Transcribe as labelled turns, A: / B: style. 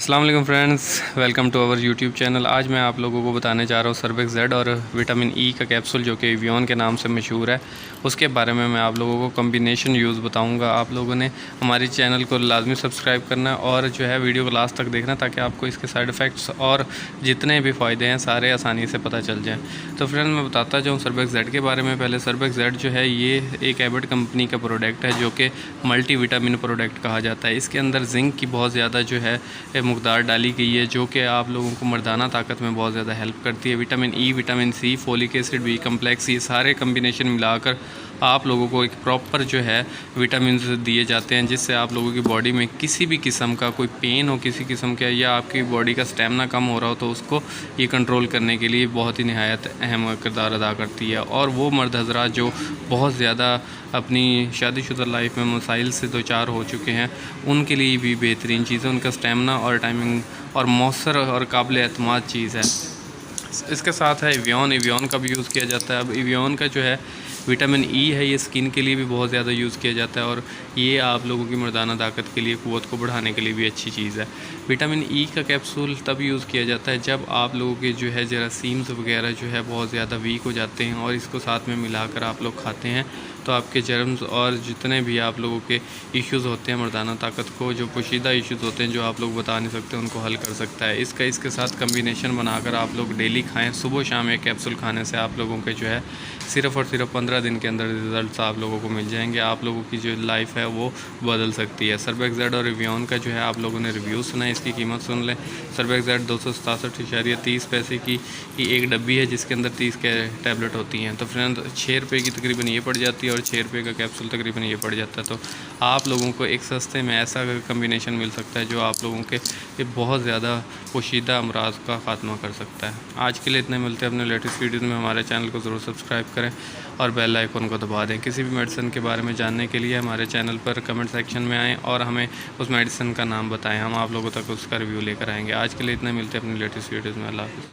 A: अस्सलाम वालेकुम friends, welcome to our YouTube channel. आज मैं आप लोगों को बताने जा रहा हूँ सर्बेक्स जेड और विटामिन ई का कैप्सूल जो कि एवियन के नाम से मशहूर है, उसके बारे में मैं आप लोगों को कम्बिनेशन यूज़ बताऊँगा। आप लोगों ने हमारी चैनल को लाजमी सब्सक्राइब करना और जो है वीडियो को लास्ट तक देखना ताकि आपको इसके साइड इफ़ेक्ट्स और जितने भी फ़ायदे हैं सारे आसानी से पता चल जाएँ। तो फ्रेंड्स मैं बताता जाऊँ सर्बेक्स जेड के बारे में। पहले सर्बेक्स जेड जो है ये एक एबट कंपनी का प्रोडक्ट है जो कि मल्टी विटामिन प्रोडक्ट कहा जाता है। इसके अंदर जिंक की बहुत ज़्यादा जो है मकदार डाली गई है जो कि आप लोगों को मर्दाना ताकत में बहुत ज़्यादा हेल्प करती है। Vitamin E, vitamin C, folic acid, B complex, ये सारे कम्बिनेशन मिलाकर आप लोगों को एक प्रॉपर जो है विटामिन दिए जाते हैं जिससे आप लोगों की बॉडी में किसी भी किस्म का कोई पेन हो, किसी किस्म का, या आपकी बॉडी का स्टेमिना कम हो रहा हो तो उसको ये कंट्रोल करने के लिए बहुत ही नहायत अहम किरदार अदा करती है। और वो मर्द हज़रात जो बहुत ज़्यादा अपनी शादीशुदा लाइफ में मसाइल से दो चार हो चुके हैं उनके लिए भी बेहतरीन चीज़ है। उनका स्टेमिना और टाइमिंग और मौसर और काबिल एतमाद चीज़ है। इसके साथ है एवियन का भी यूज़ किया जाता है। अब एवियन का जो है विटामिन ई है, ये स्किन के लिए भी बहुत ज़्यादा यूज़ किया जाता है और ये आप लोगों की मर्दाना ताकत के लिए, क़ुव्वत को बढ़ाने के लिए भी अच्छी चीज़ है। विटामिन ई का कैप्सूल तब यूज़ किया जाता है जब आप लोगों के जो है जरासीम्स वगैरह जो है बहुत ज़्यादा वीक हो जाते हैं और इसको साथ में मिलाकर आप लोग खाते हैं तो आपके जर्म्स और जितने भी आप लोगों के इश्यूज़ होते हैं मर्दाना ताकत को, जो पोशीदा इश्यूज़ होते हैं जो आप लोग बता नहीं सकते, उनको हल कर सकता है। इसके साथ कम्बिनेशन बनाकर आप लोग डेली खाएं। सुबह शाम एक कैप्सूल खाने से आप लोगों के जो है सिर्फ़ और सिर्फ 15 दिन के अंदर रिज़ल्ट्स आप लोगों को मिल जाएंगे। आप लोगों की जो लाइफ है वो बदल सकती है। सर्बेक्स जेड और एवियन का जो है आप लोगों ने रिव्यू सुना है, इसकी कीमत सुन लें। सर्बेक्स जेड 267.30 पैसे की एक डब्बी है जिसके अंदर 30 के टैबलेट होती हैं। तो फ्रेंड 6 रुपये की तकरीबन ये पड़ जाती है और 6 रुपये का कैप्सूल तकरीबन ये पड़ जाता है। तो आप लोगों को एक सस्ते में ऐसा कम्बिनेशन मिल सकता है जो आप लोगों के बहुत ज़्यादा पोशीदा अमराज का ख़ात्मा कर सकता है। आज के लिए इतने मिलते हैं अपने लेटेस्ट वीडियोज़ में। हमारे चैनल को ज़रूर सब्सक्राइब करें और बेल आइकन को दबा दें। किसी भी मेडिसिन के बारे में जानने के लिए हमारे चैनल पर कमेंट सेक्शन में आएँ और हमें उस मेडिसिन का नाम बताएं, हम आप लोगों तक उसका रिव्यू लेकर आएंगे। आज के लिए इतने मिलते हैं अपनी लेटेस्ट वीडियोज़ में। अल्लाह हाफ़िज़।